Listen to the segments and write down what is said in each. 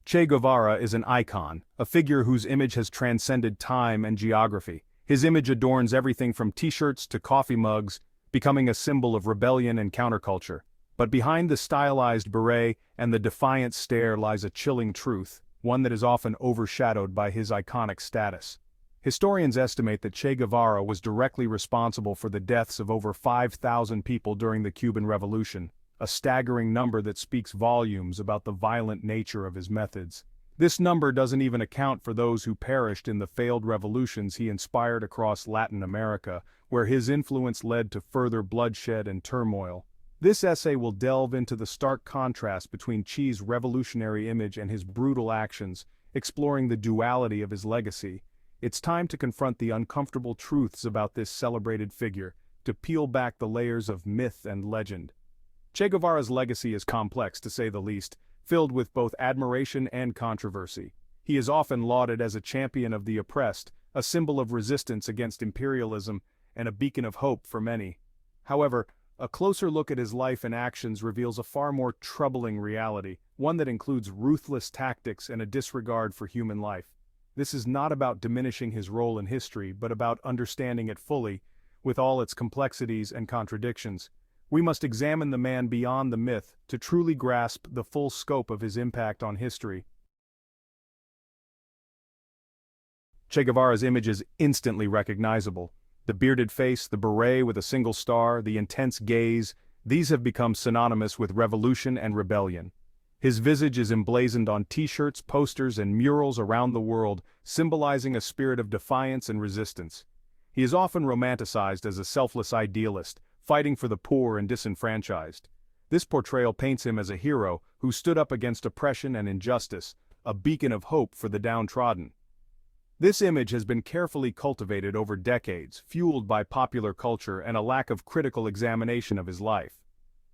Che Guevara is an icon, a figure whose image has transcended time and geography. His image adorns everything from t-shirts to coffee mugs, becoming a symbol of rebellion and counterculture. But behind the stylized beret and the defiant stare lies a chilling truth, one that is often overshadowed by his iconic status. Historians estimate that Che Guevara was directly responsible for the deaths of over 5,000 people during the Cuban Revolution, a staggering number that speaks volumes about the violent nature of his methods. This number doesn't even account for those who perished in the failed revolutions he inspired across Latin America, where his influence led to further bloodshed and turmoil. This essay will delve into the stark contrast between Che's revolutionary image and his brutal actions, exploring the duality of his legacy. It's time to confront the uncomfortable truths about this celebrated figure, to peel back the layers of myth and legend. Che Guevara's legacy is complex, to say the least, filled with both admiration and controversy. He is often lauded as a champion of the oppressed, a symbol of resistance against imperialism, and a beacon of hope for many. However, a closer look at his life and actions reveals a far more troubling reality, one that includes ruthless tactics and a disregard for human life. This is not about diminishing his role in history, but about understanding it fully, with all its complexities and contradictions. We must examine the man beyond the myth to truly grasp the full scope of his impact on history. Che Guevara's image is instantly recognizable. The bearded face, the beret with a single star, the intense gaze, these have become synonymous with revolution and rebellion. His visage is emblazoned on t-shirts, posters, and murals around the world, symbolizing a spirit of defiance and resistance. He is often romanticized as a selfless idealist, fighting for the poor and disenfranchised. This portrayal paints him as a hero who stood up against oppression and injustice, a beacon of hope for the downtrodden. This image has been carefully cultivated over decades, fueled by popular culture and a lack of critical examination of his life.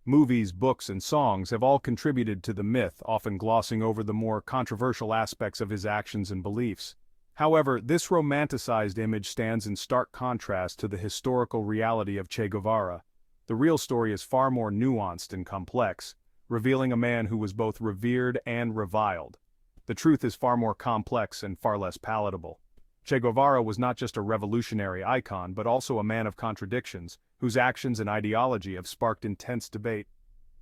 Movies, books, and songs have all contributed to the myth, often glossing over the more controversial aspects of his actions and beliefs. However, this romanticized image stands in stark contrast to the historical reality of Che Guevara. The real story is far more nuanced and complex, revealing a man who was both revered and reviled. The truth is far more complex and far less palatable. Che Guevara was not just a revolutionary icon, but also a man of contradictions, whose actions and ideology have sparked intense debate.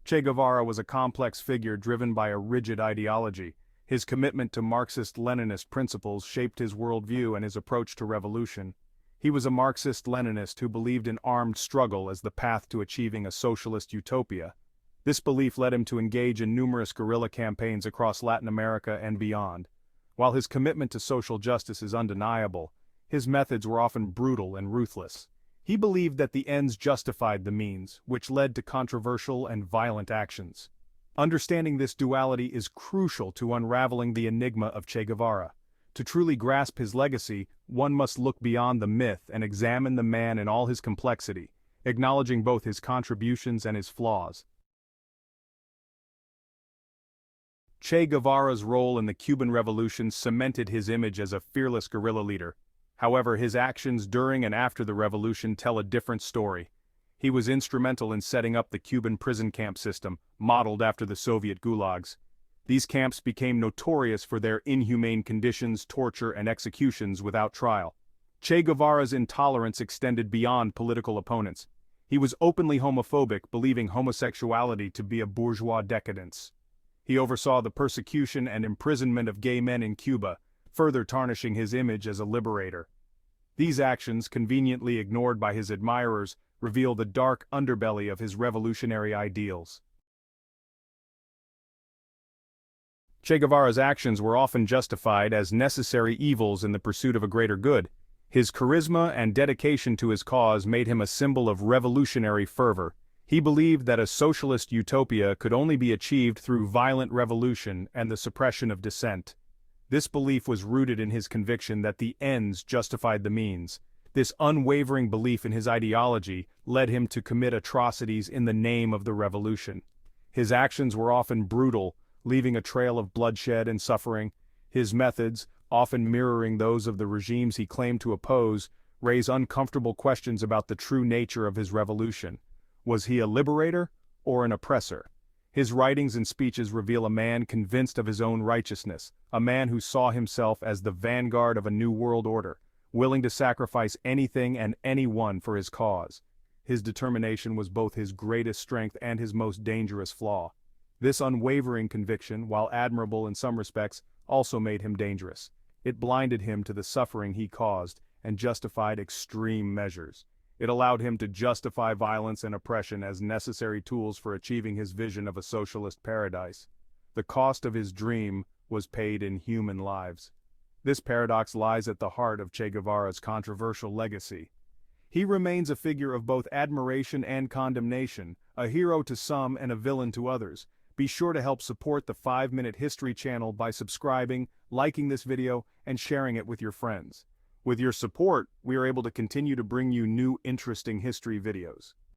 Che Guevara was a complex figure driven by a rigid ideology. His commitment to Marxist-Leninist principles shaped his worldview and his approach to revolution. He was a Marxist-Leninist who believed in armed struggle as the path to achieving a socialist utopia. This belief led him to engage in numerous guerrilla campaigns across Latin America and beyond. While his commitment to social justice is undeniable, his methods were often brutal and ruthless. He believed that the ends justified the means, which led to controversial and violent actions. Understanding this duality is crucial to unraveling the enigma of Che Guevara. To truly grasp his legacy, one must look beyond the myth and examine the man in all his complexity, acknowledging both his contributions and his flaws. Che Guevara's role in the Cuban Revolution cemented his image as a fearless guerrilla leader. However, his actions during and after the revolution tell a different story. He was instrumental in setting up the Cuban prison camp system, modeled after the Soviet gulags. These camps became notorious for their inhumane conditions, torture, and executions without trial. Che Guevara's intolerance extended beyond political opponents. He was openly homophobic, believing homosexuality to be a bourgeois decadence. He oversaw the persecution and imprisonment of gay men in Cuba, further tarnishing his image as a liberator. These actions, conveniently ignored by his admirers, reveal the dark underbelly of his revolutionary ideals. Che Guevara's actions were often justified as necessary evils in the pursuit of a greater good. His charisma and dedication to his cause made him a symbol of revolutionary fervor. He believed that a socialist utopia could only be achieved through violent revolution and the suppression of dissent. This belief was rooted in his conviction that the ends justified the means. This unwavering belief in his ideology led him to commit atrocities in the name of the revolution. His actions were often brutal, leaving a trail of bloodshed and suffering. His methods, often mirroring those of the regimes he claimed to oppose, raise uncomfortable questions about the true nature of his revolution. Was he a liberator or an oppressor? His writings and speeches reveal a man convinced of his own righteousness, a man who saw himself as the vanguard of a new world order, willing to sacrifice anything and anyone for his cause. His determination was both his greatest strength and his most dangerous flaw. This unwavering conviction, while admirable in some respects, also made him dangerous. It blinded him to the suffering he caused and justified extreme measures. It allowed him to justify violence and oppression as necessary tools for achieving his vision of a socialist paradise. The cost of his dream was paid in human lives. This paradox lies at the heart of Che Guevara's controversial legacy. He remains a figure of both admiration and condemnation, a hero to some and a villain to others. Be sure to help support the 5-Minute History channel by subscribing, liking this video, and sharing it with your friends. With your support, we are able to continue to bring you new interesting history videos.